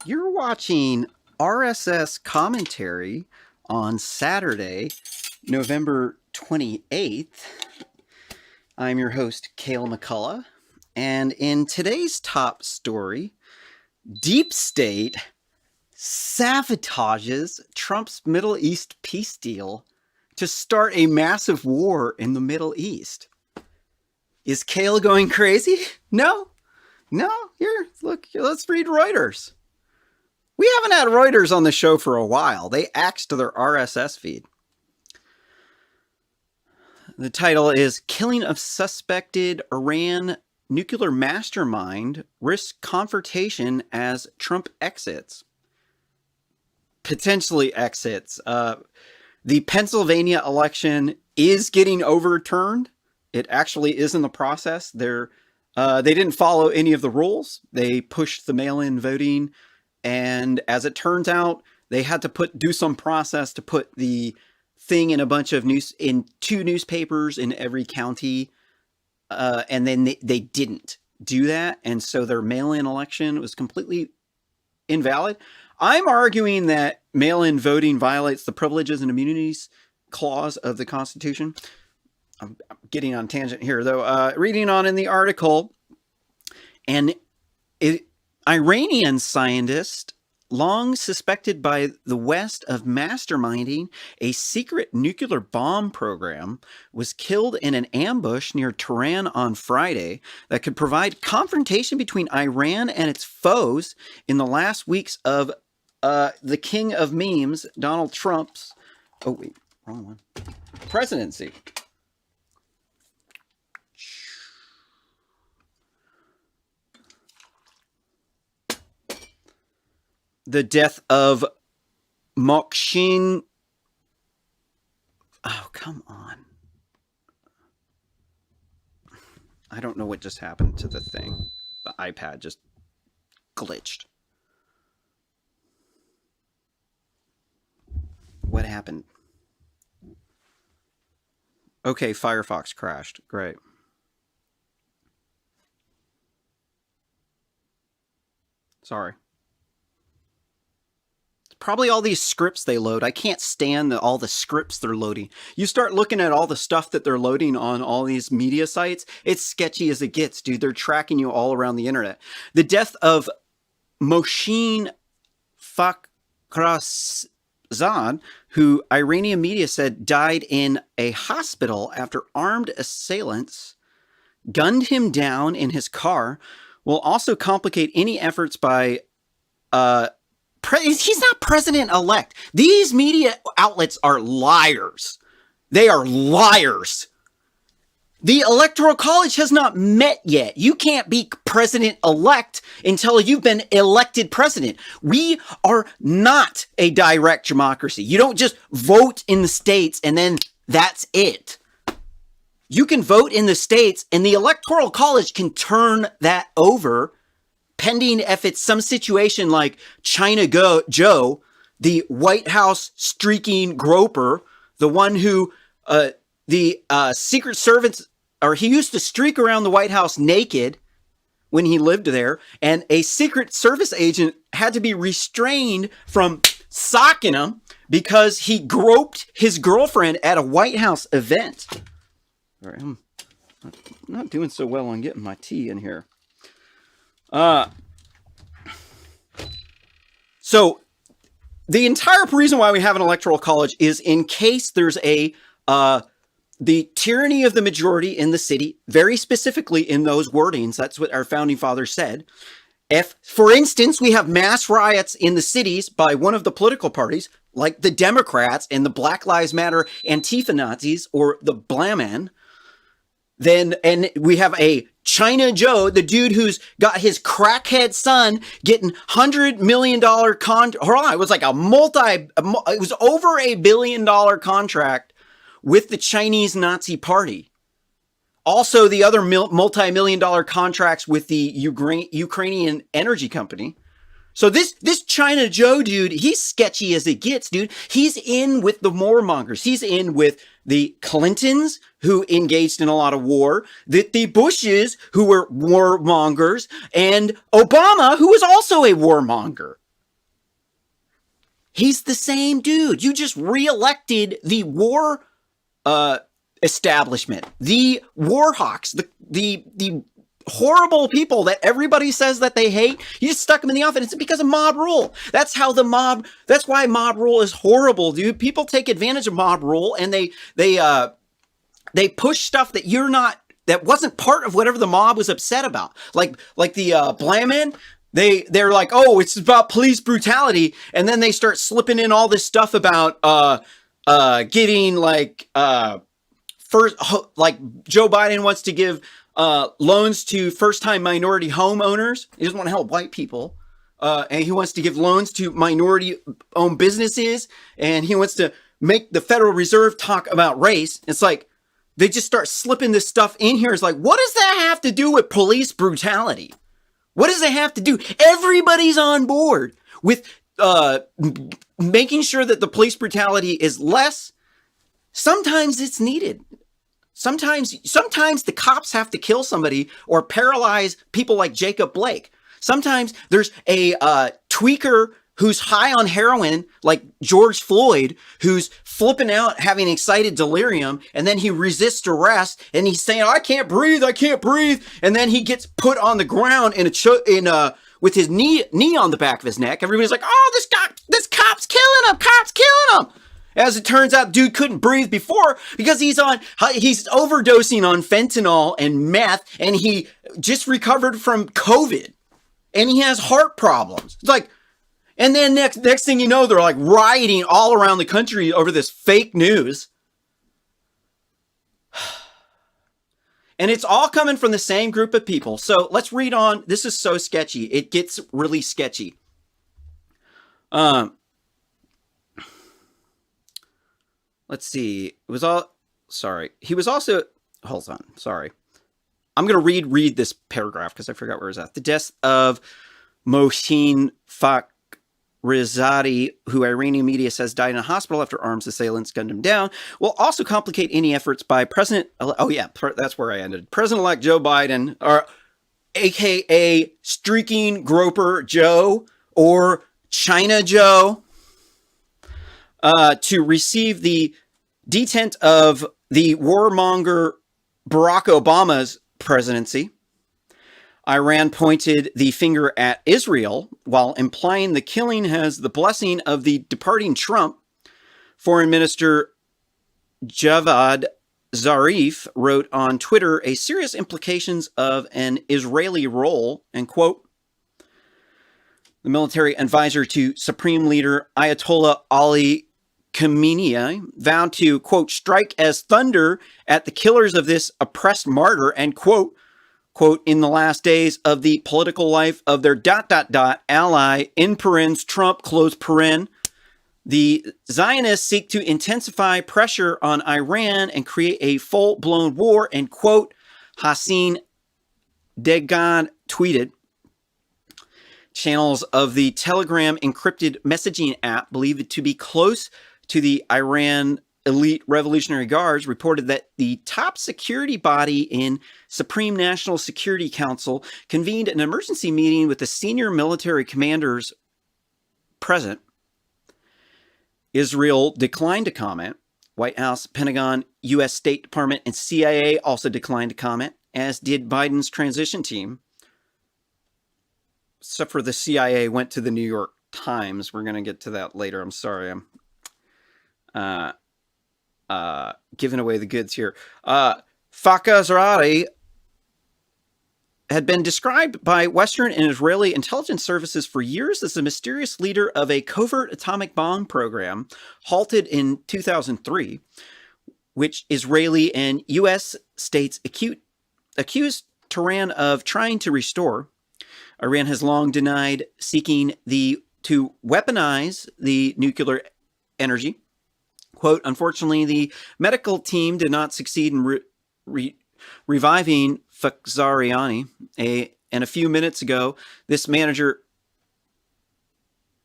You're watching RSS commentary on Saturday, November 28th. I'm your host, Cale McCullough, and in today's top story, Deep State sabotages Trump's Middle East peace deal to start a massive war in the Middle East. Is Cale going crazy? No. Here, let's read Reuters. We haven't had Reuters on the show for a while. They axed their RSS feed. The title is Killing of Suspected Iran Nuclear Mastermind Risks Confrontation as Trump Exits. Potentially exits. The Pennsylvania election is getting overturned. It actually is in the process. They didn't follow any of the rules. They pushed the mail-in voting. And as it turns out, they had to do some process to put the thing in a bunch of in two newspapers in every county. And then they didn't do that. And so their mail-in election was completely invalid. I'm arguing that mail-in voting violates the Privileges and Immunities Clause of the Constitution. I'm getting on a tangent here, though. Reading on in the article, an Iranian scientist long suspected by the West of masterminding a secret nuclear bomb program was killed in an ambush near Tehran on Friday that could provide confrontation between Iran and its foes in the last weeks of the king of memes, Donald Trump's, wrong one, presidency. The death of Mokshin. Oh, come on. I don't know what just happened to the thing. The iPad just glitched. What happened? Okay, Firefox crashed. Great. Sorry. Probably all these scripts they load. I can't stand all the scripts they're loading. You start looking at all the stuff that they're loading on all these media sites, it's sketchy as it gets, dude. They're tracking you all around the internet. The death of Mohsin Fakhrizadeh, who Iranian media said died in a hospital after armed assailants gunned him down in his car, will also complicate any efforts by he's not president-elect. These media outlets are liars. They are liars. The Electoral College has not met yet. You can't be president-elect until you've been elected president. We are not a direct democracy. You don't just vote in the states and then that's it. You can vote in the states and the Electoral College can turn that over pending if it's some situation like China Joe, the White House streaking groper, the one who the Secret Service, or he used to streak around the White House naked when he lived there, and a Secret Service agent had to be restrained from socking him because he groped his girlfriend at a White House event. All right, I'm not doing so well on getting my tea in here. So the entire reason why we have an electoral college is in case there's the tyranny of the majority in the city, very specifically in those wordings. That's what our founding fathers said. If, for instance, we have mass riots in the cities by one of the political parties, like the Democrats and the Black Lives Matter Antifa Nazis or the Blaman, then, and we have a China Joe, the dude who's got his crackhead son getting $100 million it was like it was over $1 billion contract with the Chinese Nazi Party. Also, the other multi-million dollar contracts with the Ukrainian energy company. So this China Joe dude, he's sketchy as it gets, dude. He's in with the warmongers. He's in with the Clintons, who engaged in a lot of war, the Bushes, who were warmongers, and Obama, who was also a warmonger. He's the same dude. You just reelected the war establishment, the war hawks, the horrible people that everybody says that they hate. You just stuck them in the office. It's because of mob rule. That's why mob rule is horrible, dude. People take advantage of mob rule and they push stuff that wasn't part of whatever the mob was upset about. Like the Blamin, they're like, oh, it's about police brutality, and then they start slipping in all this stuff about getting first, like Joe Biden wants to give loans to first-time minority homeowners. He doesn't want to help white people. And he wants to give loans to minority-owned businesses. And he wants to make the Federal Reserve talk about race. It's like, they just start slipping this stuff in here. It's like, what does that have to do with police brutality? What does it have to do? Everybody's on board with making sure that the police brutality is less. Sometimes it's needed. Sometimes the cops have to kill somebody or paralyze people like Jacob Blake. Sometimes there's a tweaker who's high on heroin, like George Floyd, who's flipping out, having excited delirium, and then he resists arrest, and he's saying, I can't breathe, and then he gets put on the ground with his knee on the back of his neck. Everybody's like, oh, this cop's killing him! As it turns out, dude couldn't breathe before because he's overdosing on fentanyl and meth, and he just recovered from COVID, and he has heart problems. It's like, and then next thing you know, they're like rioting all around the country over this fake news. And it's all coming from the same group of people. So let's read on. This is so sketchy. It gets really sketchy. Let's see. He was also, hold on. Sorry. I'm going to read this paragraph because I forgot where it's at. The death of Mohsin Fakhrizadeh, who Iranian media says died in a hospital after armed assailants gunned him down, will also complicate any efforts by that's where I ended. President-elect Joe Biden, or AKA Streaking Groper Joe, or China Joe, to receive the detent of the warmonger Barack Obama's presidency. Iran pointed the finger at Israel while implying the killing has the blessing of the departing Trump. Foreign Minister Javad Zarif wrote on Twitter a serious implications of an Israeli role, and quote, the military advisor to Supreme Leader Ayatollah Ali Khamenei vowed to, quote, strike as thunder at the killers of this oppressed martyr, and quote, in the last days of the political life of their ... ally, in parens, Trump, close paren. The Zionists seek to intensify pressure on Iran and create a full-blown war, and quote, Hassan Degad tweeted. Channels of the Telegram encrypted messaging app believed to be close to the Iran elite Revolutionary Guards reported that the top security body in Supreme National Security Council convened an emergency meeting with the senior military commanders present. Israel declined to comment. White House, Pentagon, U.S. State Department, and CIA also declined to comment, as did Biden's transition team. Except for the CIA went to the New York Times. We're going to get to that later. I'm sorry. I'm giving away the goods here. Fakhrizadeh had been described by Western and Israeli intelligence services for years as the mysterious leader of a covert atomic bomb program halted in 2003, which Israeli and U.S. states accused Tehran of trying to restore. Iran has long denied seeking to weaponize the nuclear energy. Quote, unfortunately, the medical team did not succeed in reviving Fakhrizadeh. And a few minutes ago, this manager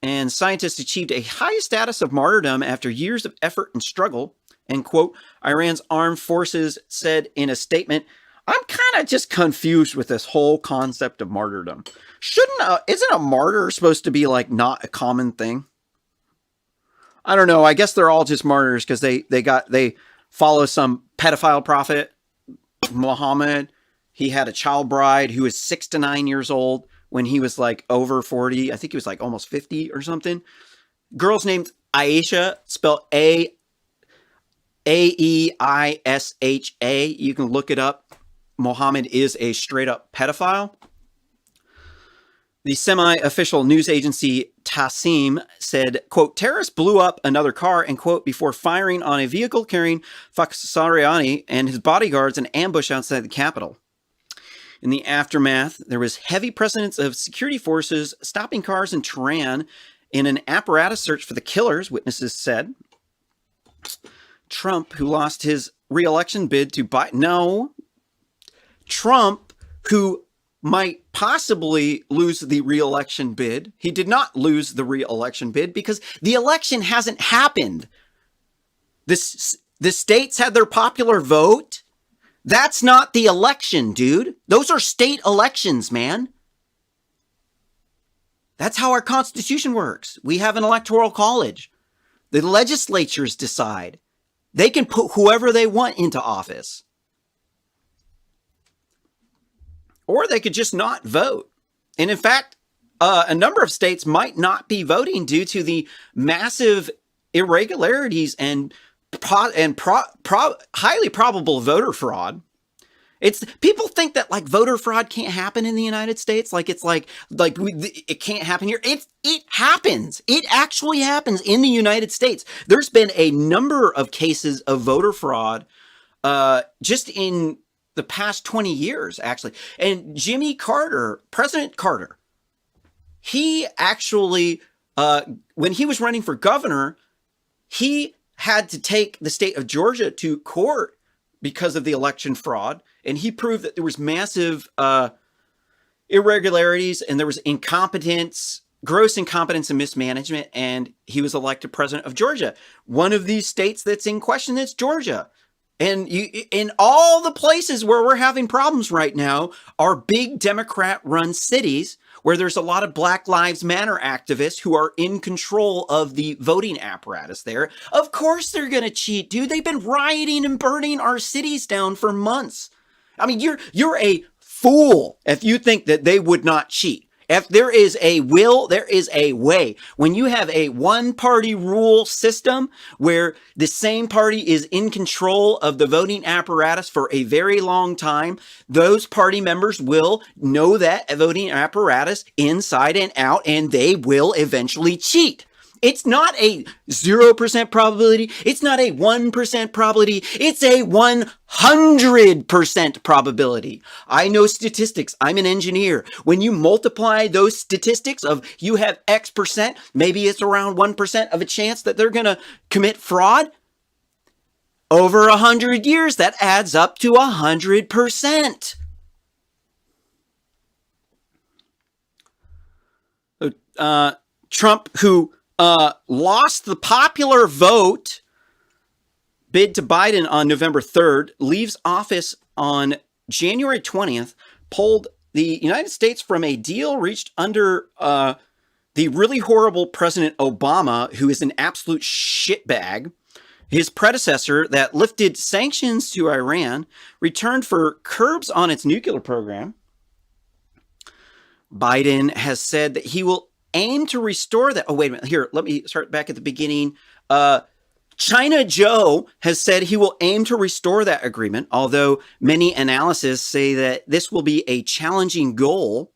and scientist achieved a high status of martyrdom after years of effort and struggle. And quote, Iran's armed forces said in a statement, I'm kind of just confused with this whole concept of martyrdom. Isn't a martyr supposed to be like not a common thing? I don't know. I guess they're all just martyrs because they follow some pedophile prophet, Muhammad. He had a child bride who was 6 to 9 years old when he was like over 40. I think he was like almost 50 or something. Girl's named Aisha, spelled Aeisha. You can look it up. Muhammad is a straight up pedophile. The semi-official news agency Tassim said, quote, terrorists blew up another car and, quote, before firing on a vehicle carrying Fakhrizadeh and his bodyguards an ambush outside the Capitol. In the aftermath, there was heavy presence of security forces stopping cars in Tehran in an apparatus search for the killers, witnesses said. Trump, who lost his re-election bid to Biden. No. Trump, who might possibly lose the re-election bid. He did not lose the re-election bid because the election hasn't happened. The states had their popular vote. That's not the election, dude. Those are state elections, man. That's how our Constitution works. We have an electoral college. The legislatures decide. They can put whoever they want into office. Or they could just not vote. And in fact, a number of states might not be voting due to the massive irregularities and highly probable voter fraud. People think that like voter fraud can't happen in the United States. Like it's like it can't happen here. It happens. It actually happens in the United States. There's been a number of cases of voter fraud just in the past 20 years, actually. And Jimmy Carter, President Carter, he actually, when he was running for governor, he had to take the state of Georgia to court because of the election fraud. And he proved that there was massive irregularities and there was incompetence, gross incompetence and mismanagement. And he was elected president of Georgia. One of these states that's in question is Georgia. And in all the places where we're having problems right now are big Democrat-run cities where there's a lot of Black Lives Matter activists who are in control of the voting apparatus there. Of course they're going to cheat, dude. They've been rioting and burning our cities down for months. I mean, you're a fool if you think that they would not cheat. If there is a will, there is a way. When you have a one-party rule system where the same party is in control of the voting apparatus for a very long time, those party members will know that voting apparatus inside and out, and they will eventually cheat. It's not a 0% probability. It's not a 1% probability. It's a 100% probability. I know statistics. I'm an engineer. When you multiply those statistics of you have X percent, maybe it's around 1% of a chance that they're going to commit fraud. Over 100 years, that adds up to 100%. Trump, who lost the popular vote bid to Biden on November 3rd, leaves office on January 20th, pulled the United States from a deal reached under the really horrible President Obama, who is an absolute shitbag. His predecessor that lifted sanctions to Iran returned for curbs on its nuclear program. Biden has said that he will aim to restore that. Oh, wait a minute. Here, let me start back at the beginning. China Joe has said he will aim to restore that agreement, although many analysts say that this will be a challenging goal.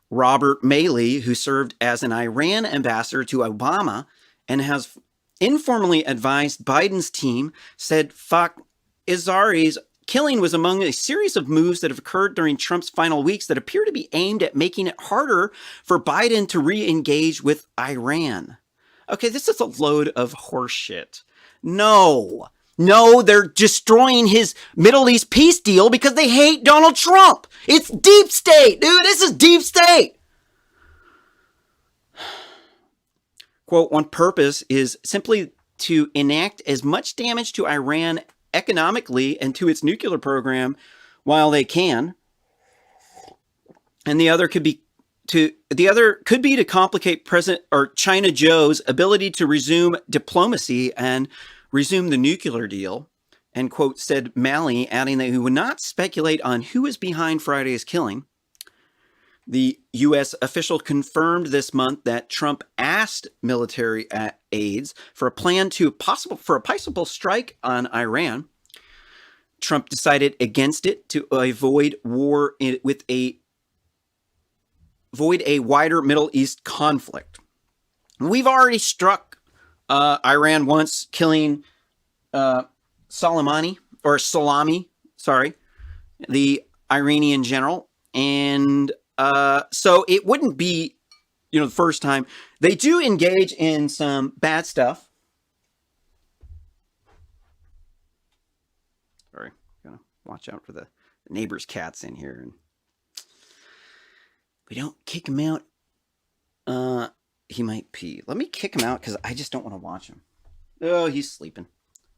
Robert Maley, who served as an Iran ambassador to Obama and has informally advised Biden's team, said Fakhrizadeh's killing was among a series of moves that have occurred during Trump's final weeks that appear to be aimed at making it harder for Biden to re-engage with Iran. Okay, this is a load of horseshit. No, they're destroying his Middle East peace deal because they hate Donald Trump. It's deep state, dude. This is deep state. Quote, one purpose is simply to enact as much damage to Iran economically and to its nuclear program while they can. And the other could be could be to complicate President or China Joe's ability to resume diplomacy and resume the nuclear deal. And quote, said Malley, adding that he would not speculate on who is behind Friday's killing. The U.S. official confirmed this month that Trump asked military aides for a plan for a possible strike on Iran. Trump decided against it to avoid war avoid a wider Middle East conflict. We've already struck Iran once, killing Salami, the Iranian general. And so it wouldn't be, the first time. They do engage in some bad stuff. Sorry, gotta watch out for the neighbor's cats in here. And we don't kick him out. He might pee. Let me kick him out because I just don't want to watch him. Oh, he's sleeping.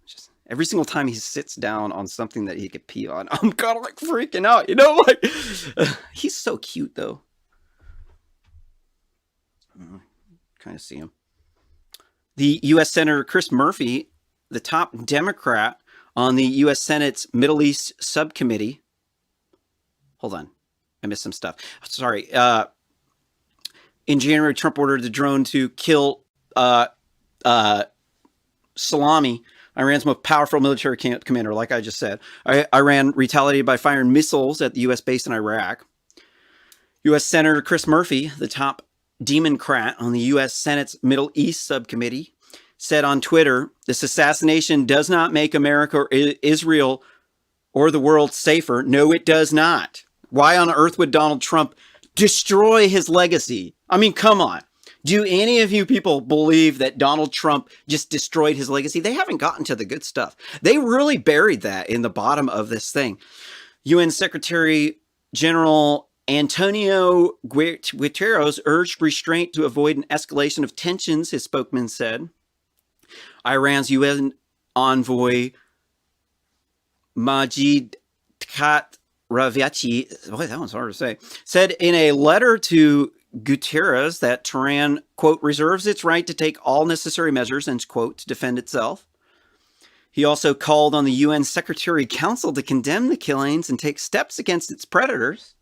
Just every single time he sits down on something that he could pee on, I'm kind of like freaking out, he's so cute though. Kind of see him. The U.S. Senator Chris Murphy, the top Democrat on the U.S. Senate's Middle East subcommittee. Hold on. I missed some stuff. Sorry. In January, Trump ordered the drone to kill Salami, Iran's most powerful military commander, like I just said. Iran retaliated by firing missiles at the U.S. base in Iraq. U.S. Senator Chris Murphy, the top Democrat on the U.S. Senate's Middle East subcommittee, said on Twitter, "This assassination does not make America or Israel or the world safer. No, it does not. Why on earth would Donald Trump destroy his legacy? I mean, come on. Do any of you people believe that Donald Trump just destroyed his legacy? They haven't gotten to the good stuff. They really buried that in the bottom of this thing." UN Secretary General Antonio Guterres urged restraint to avoid an escalation of tensions, his spokesman said. Iran's UN envoy Majid Raviachi, boy, that one's hard to say, said in a letter to Guterres that Tehran, quote, reserves its right to take all necessary measures, end quote, to defend itself. He also called on the UN Secretary Council to condemn the killings and take steps against its predators.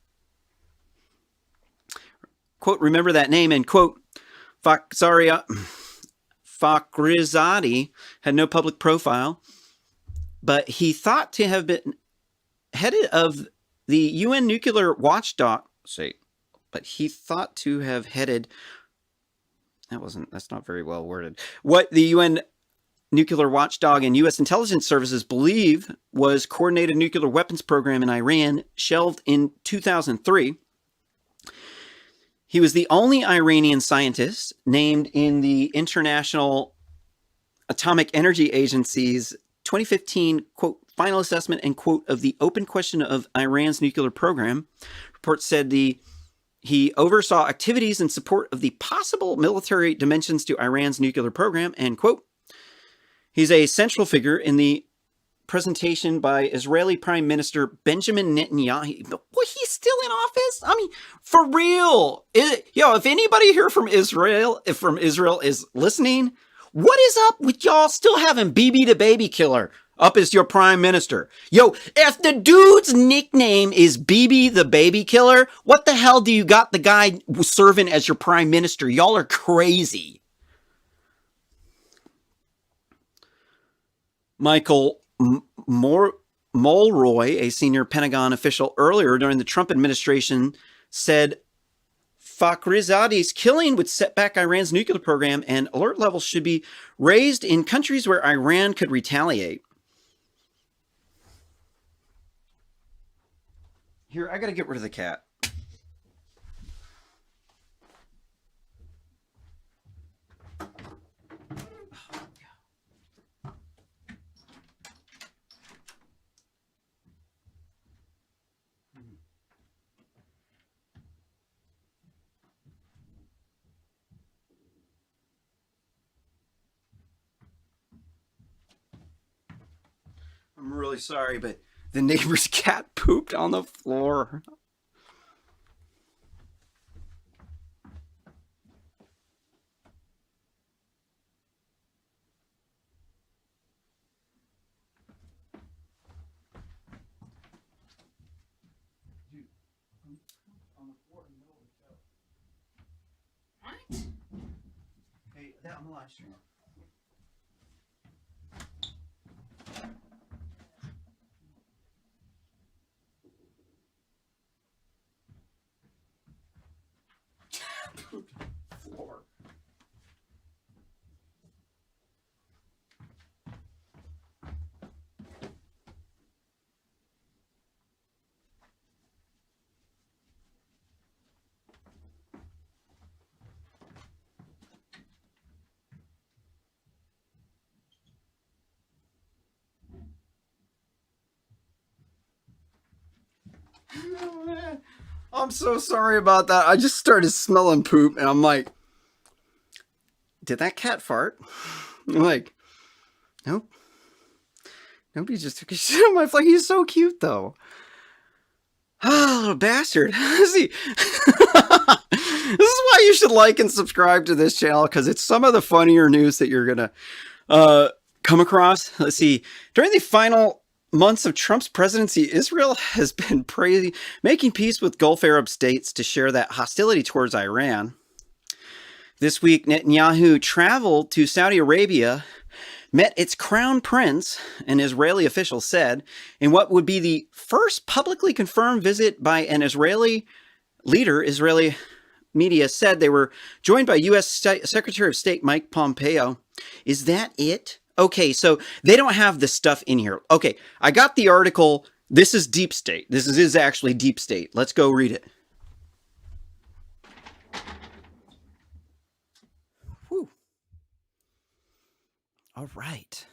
Quote, remember that name, end quote. Fakhrizadeh had no public profile, but he thought to have been head of the UN nuclear watchdog. But he thought to have headed. That's not very well worded. What the UN nuclear watchdog and U.S. intelligence services believe was coordinated nuclear weapons program in Iran, shelved in 2003. He was the only Iranian scientist named in the International Atomic Energy Agency's 2015, quote, final assessment and quote of the open question of Iran's nuclear program. Report said he oversaw activities in support of the possible military dimensions to Iran's nuclear program, end quote. He's a central figure in the presentation by Israeli Prime Minister Benjamin Netanyahu. Boy, he's still in office? I mean, for real. If anybody here from Israel is listening, what is up with y'all still having Bibi the baby killer up as your prime minister? If the dude's nickname is Bibi the baby killer, what the hell do you got the guy serving as your prime minister? Y'all are crazy. Michael Mulroy, a senior Pentagon official earlier during the Trump administration, said Fakhrizadeh's killing would set back Iran's nuclear program and alert levels should be raised in countries where Iran could retaliate. Here, I gotta get rid of the cat. I'm really sorry, but the neighbor's cat pooped on the floor. that on the live stream. Floor. I'm so sorry about that. I just started smelling poop, and I'm like, did that cat fart? I'm like, nope. Nobody just took a shit on my flag. He's so cute, though. Ah, little bastard. See, this is why you should like and subscribe to this channel, because it's some of the funnier news that you're going to come across. Let's see. During the final months of Trump's presidency, Israel has been making peace with Gulf Arab states to share that hostility towards Iran. This week, Netanyahu traveled to Saudi Arabia, met its crown prince, an Israeli official said, in what would be the first publicly confirmed visit by an Israeli leader. Israeli media said they were joined by U.S. Secretary of State Mike Pompeo. Is that it? Okay, so they don't have the stuff in here. Okay, I got the article. This is Deep State. This is actually Deep State. Let's go read it. Whew. All right.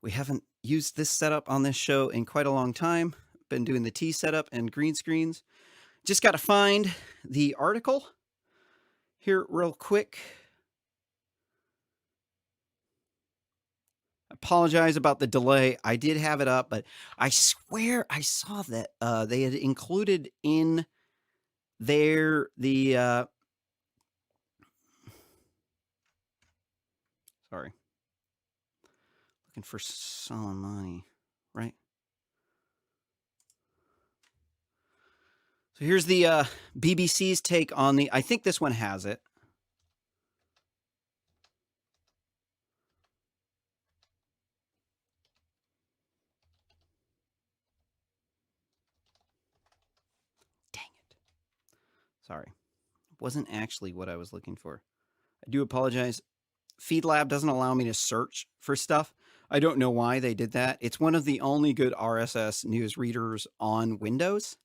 We haven't used this setup on this show in quite a long time. Been doing the T setup and green screens. Just got to find the article here real quick. Apologize about the delay. I did have it up, but I swear I saw that they had included in there the sorry, looking for Soleimani, right? So here's the BBC's take on the. I think this one has it. Sorry, wasn't actually what I was looking for. I do apologize. FeedLab doesn't allow me to search for stuff. I don't know why they did that. It's one of the only good RSS news readers on Windows.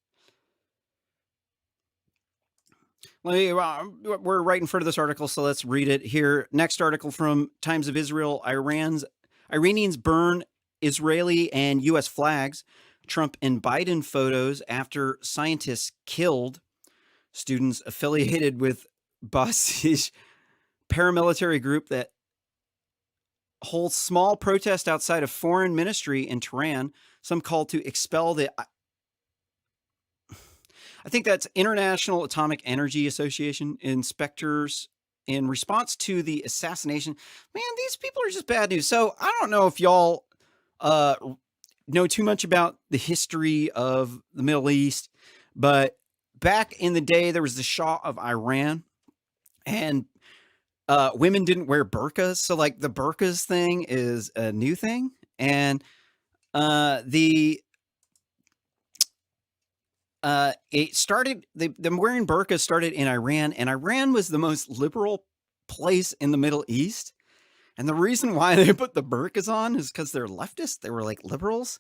We're right in front of this article, so let's read it here. Next article from Times of Israel. Iranians burn Israeli and U.S. flags. Trump and Biden photos after scientists killed. Students affiliated with Basij paramilitary group that holds small protest outside of foreign ministry in Tehran. Some call to expel the, I think that's International Atomic Energy Association inspectors in response to the assassination. Man, these people are just bad news. So I don't know if y'all know too much about the history of the Middle East, but back in the day, there was the Shah of Iran, and women didn't wear burqas. So like the burqas thing is a new thing. And it started, them wearing burqas started in Iran, and Iran was the most liberal place in the Middle East. And the reason why they put the burqas on is because they're leftists. They were like liberals,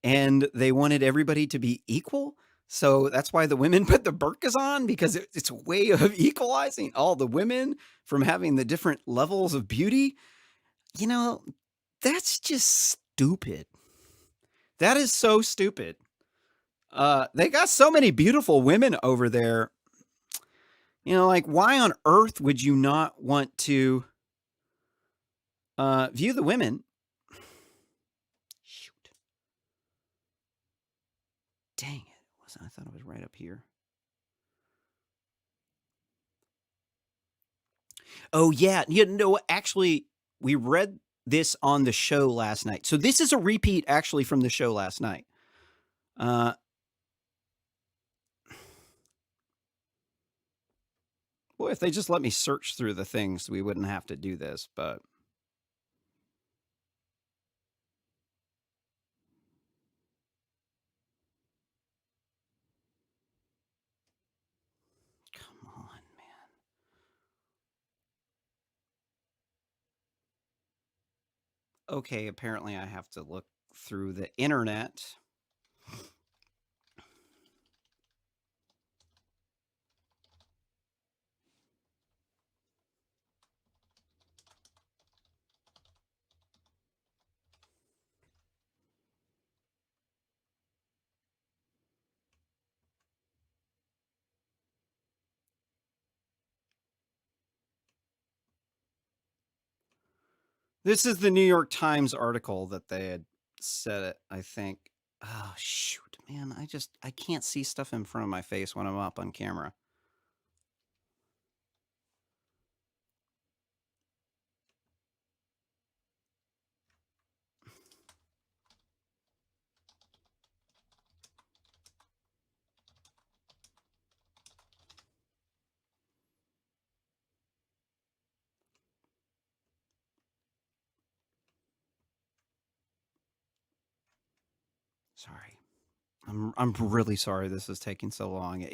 and they wanted everybody to be equal. So that's why the women put the burqas on, because it's a way of equalizing all the women from having the different levels of beauty. You know, that's just stupid. That is so stupid. They got so many beautiful women over there. You know, like, why on earth would you not want to view the women? Shoot. Dang it. I thought it was right up here. Oh, yeah. You know, actually, we read this on the show last night. So this is a repeat, actually, from the show last night. Well, if they just let me search through the things, we wouldn't have to do this, but... Come on, man. Okay, apparently I have to look through the internet. This is the New York Times article that they had said it, I think. Oh, shoot, man. I can't see stuff in front of my face when I'm up on camera. Sorry. I'm really sorry this is taking so long.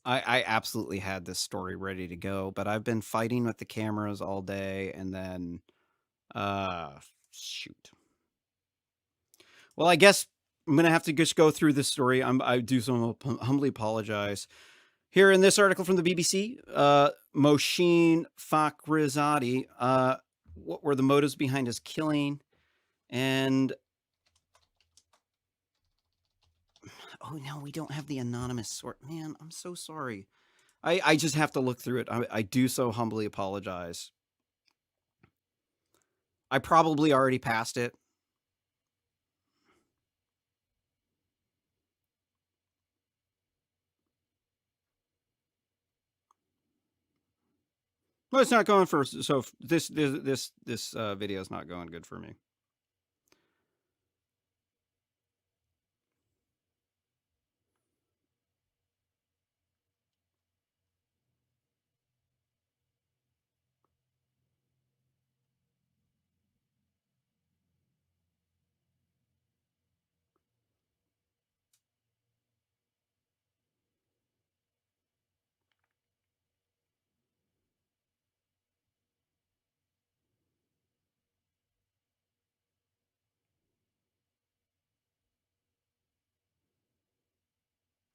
I absolutely had this story ready to go, but I've been fighting with the cameras all day, and then shoot. Well, I guess I'm gonna have to just go through this story. I do so humbly apologize. Here in this article from the BBC, Mohsin Fakhrizadeh, what were the motives behind his killing? And oh no, we don't have the anonymous sort. Man, I'm so sorry. I just have to look through it. I do so humbly apologize. I probably already passed it. Well, it's not going for, so this video is not going good for me.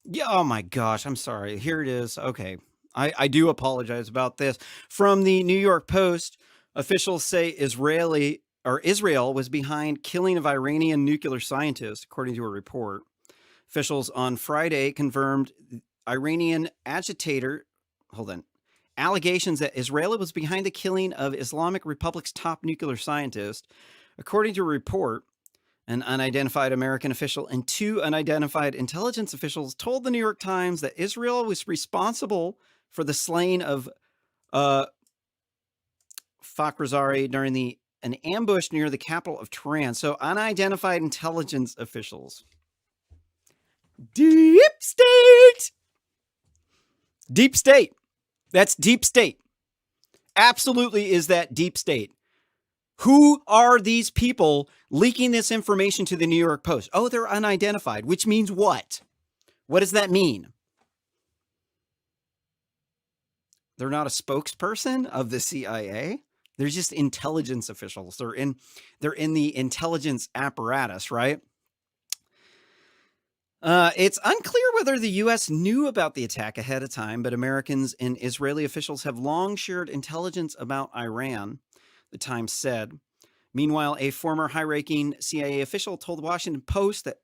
Yeah, oh my gosh, I'm sorry. Here it is. Okay. I do apologize about this. From the New York Post, officials say Israel was behind killing of Iranian nuclear scientists, according to a report. Officials on Friday confirmed Iranian allegations that Israel was behind the killing of Islamic Republic's top nuclear scientist. According to a report, an unidentified American official and two unidentified intelligence officials told the New York Times that Israel was responsible for the slaying of Fakhrizadeh during an ambush near the capital of Tehran. So unidentified intelligence officials. Deep state. Deep state. That's deep state. Absolutely is that deep state. Who are these people leaking this information to the New York Post? Oh, they're unidentified, which means what? What does that mean? They're not a spokesperson of the CIA. They're just intelligence officials. They're in the intelligence apparatus, right? It's unclear whether the U.S. knew about the attack ahead of time, but Americans and Israeli officials have long shared intelligence about Iran, the Times said. Meanwhile, a former high-ranking CIA official told the Washington Post that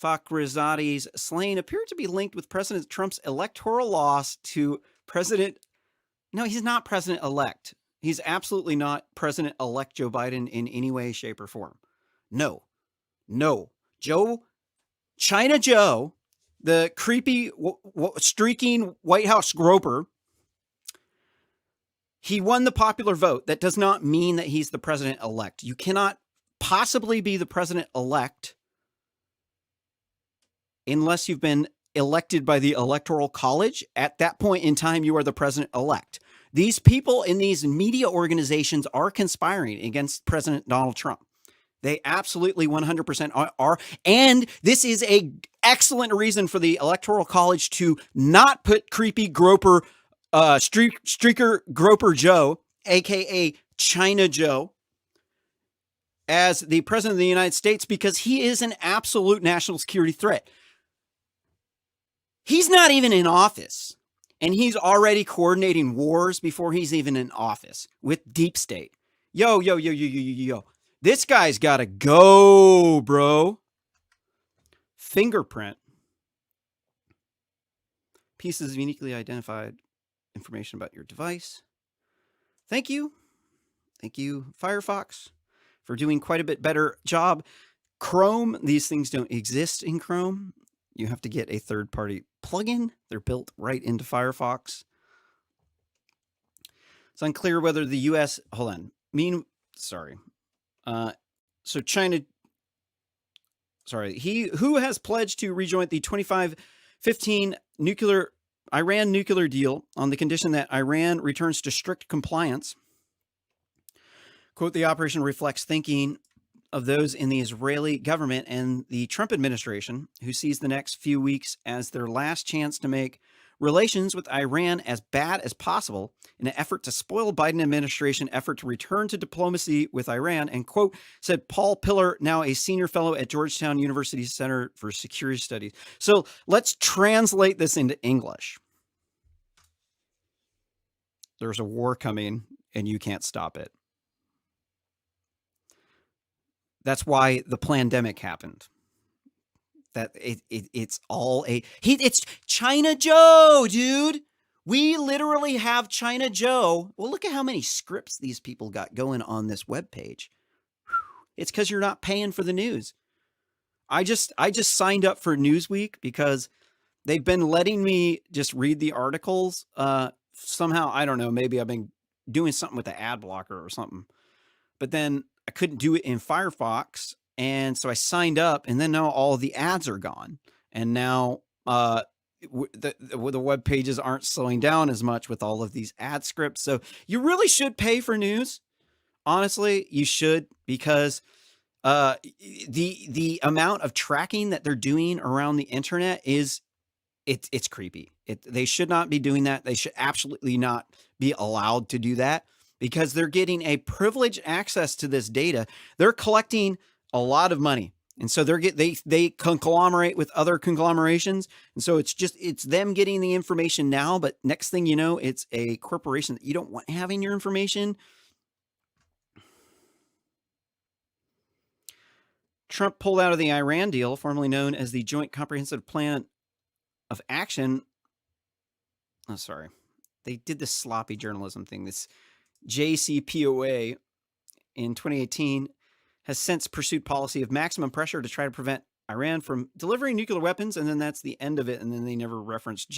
Fakhrizadeh's slaying appeared to be linked with President Trump's electoral loss to President... No, he's not President-elect. He's absolutely not President-elect Joe Biden in any way, shape, or form. No. China Joe, the creepy, streaking White House groper, he won the popular vote. That does not mean that he's the president-elect. You cannot possibly be the president-elect unless you've been elected by the Electoral College, at that point in time, you are the president-elect. These people in these media organizations are conspiring against President Donald Trump. They absolutely 100% are. And this is a excellent reason for the Electoral College to not put creepy groper, streaker groper Joe, aka China Joe, as the president of the United States, because he is an absolute national security threat. He's not even in office, and he's already coordinating wars before he's even in office with deep state. Yo. This guy's got to go, bro. Fingerprint. Pieces of uniquely identified information about your device. Thank you. Thank you, Firefox, for doing quite a bit better job. Chrome, these things don't exist in Chrome. You have to get a third-party plugin. They're built right into Firefox. It's unclear whether the U.S. Hold on. So China, who has pledged to rejoin the 2515 Iran nuclear deal on the condition that Iran returns to strict compliance. Quote, the operation reflects thinking of those in the Israeli government and the Trump administration, who sees the next few weeks as their last chance to make relations with Iran as bad as possible in an effort to spoil Biden administration effort to return to diplomacy with Iran. And quote, said Paul Pillar, now a senior fellow at Georgetown University Center for Security Studies. So let's translate this into English. There's a war coming and you can't stop it. That's why the pandemic happened. That it's China Joe, dude. We literally have China Joe. Well, look at how many scripts these people got going on this webpage. It's because you're not paying for the news. I just signed up for Newsweek because they've been letting me just read the articles. Somehow, I don't know, maybe I've been doing something with the ad blocker or something. But then I couldn't do it in Firefox. And so I signed up, and then now all of the ads are gone. And now the web pages aren't slowing down as much with all of these ad scripts. So you really should pay for news. Honestly, you should, because the amount of tracking that they're doing around the internet is it's creepy. They should not be doing that. They should absolutely not be allowed to do that, because they're getting a privileged access to this data. They're collecting a lot of money. And so they conglomerate with other conglomerations. And so it's them getting the information now, but next thing you know, it's a corporation that you don't want having your information. Trump pulled out of the Iran deal, formerly known as the Joint Comprehensive Plan of Action. Oh, sorry. They did this sloppy journalism thing, this JCPOA in 2018. Has since pursued policy of maximum pressure to try to prevent Iran from delivering nuclear weapons. And then that's the end of it. And then they never referenced